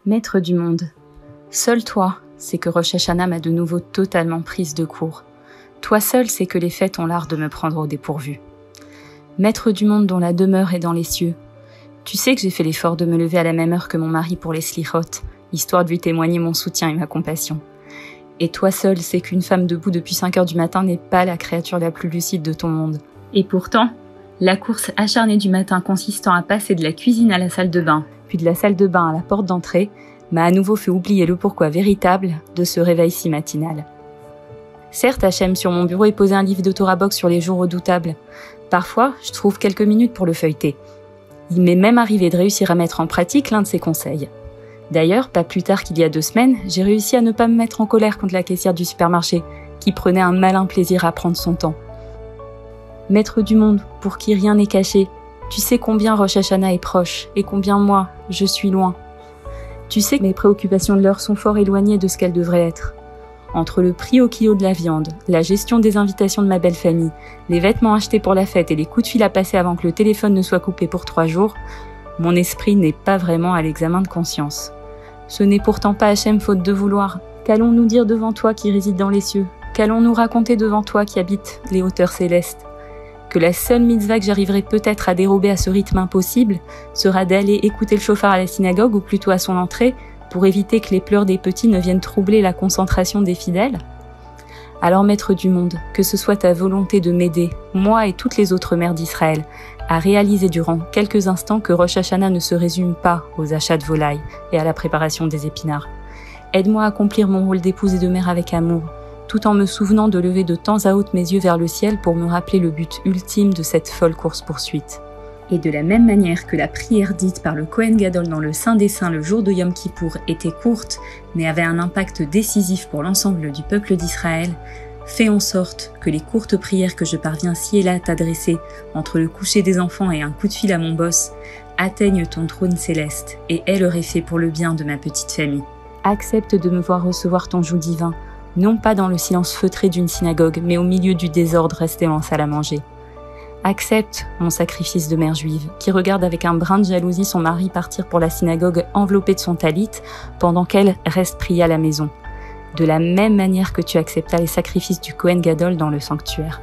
Maître du monde, seul toi sais que Rosh Hashanah m'a de nouveau totalement prise de court. Toi seul sais que les fêtes ont l'art de me prendre au dépourvu. Maître du monde dont la demeure est dans les cieux, tu sais que j'ai fait l'effort de me lever à la même heure que mon mari pour les slichot, histoire de lui témoigner mon soutien et ma compassion. Et toi seul sais qu'une femme debout depuis 5 heures du matin n'est pas la créature la plus lucide de ton monde. Et pourtant, la course acharnée du matin consistant à passer de la cuisine à la salle de bain, puis de la salle de bain à la porte d'entrée, m'a à nouveau fait oublier le pourquoi véritable de ce réveil si matinal. Certes, Hachem sur mon bureau est posé un livre de Torah Box sur les jours redoutables. Parfois, je trouve quelques minutes pour le feuilleter. Il m'est même arrivé de réussir à mettre en pratique l'un de ses conseils. D'ailleurs, pas plus tard qu'il y a 2 semaines, j'ai réussi à ne pas me mettre en colère contre la caissière du supermarché, qui prenait un malin plaisir à prendre son temps. Maître du monde, pour qui rien n'est caché, tu sais combien Rosh Hashanah est proche, et combien moi, je suis loin. Tu sais que mes préoccupations de l'heure sont fort éloignées de ce qu'elles devraient être. Entre le prix au kilo de la viande, la gestion des invitations de ma belle famille, les vêtements achetés pour la fête et les coups de fil à passer avant que le téléphone ne soit coupé pour 3 jours, mon esprit n'est pas vraiment à l'examen de conscience. Ce n'est pourtant pas Hachem faute de vouloir. Qu'allons-nous dire devant toi qui réside dans les cieux? Qu'allons-nous raconter devant toi qui habite les hauteurs célestes? Que la seule mitzvah que j'arriverai peut-être à dérober à ce rythme impossible sera d'aller écouter le chauffard à la synagogue ou plutôt à son entrée pour éviter que les pleurs des petits ne viennent troubler la concentration des fidèles? Alors maître du monde, que ce soit ta volonté de m'aider, moi et toutes les autres mères d'Israël, à réaliser durant quelques instants que Rosh Hashanah ne se résume pas aux achats de volailles et à la préparation des épinards. Aide-moi à accomplir mon rôle d'épouse et de mère avec amour, tout en me souvenant de lever de temps à autre mes yeux vers le ciel pour me rappeler le but ultime de cette folle course-poursuite. Et de la même manière que la prière dite par le Kohen Gadol dans le Saint des Saints le jour de Yom Kippour était courte, mais avait un impact décisif pour l'ensemble du peuple d'Israël, fais en sorte que les courtes prières que je parviens ci et là à t'adresser entre le coucher des enfants et un coup de fil à mon boss atteignent ton trône céleste et aient leur effet pour le bien de ma petite famille. Accepte de me voir recevoir ton joug divin, non pas dans le silence feutré d'une synagogue, mais au milieu du désordre resté en salle à manger. Accepte mon sacrifice de mère juive, qui regarde avec un brin de jalousie son mari partir pour la synagogue enveloppé de son talit, pendant qu'elle reste priée à la maison. De la même manière que tu acceptas les sacrifices du Kohen Gadol dans le sanctuaire.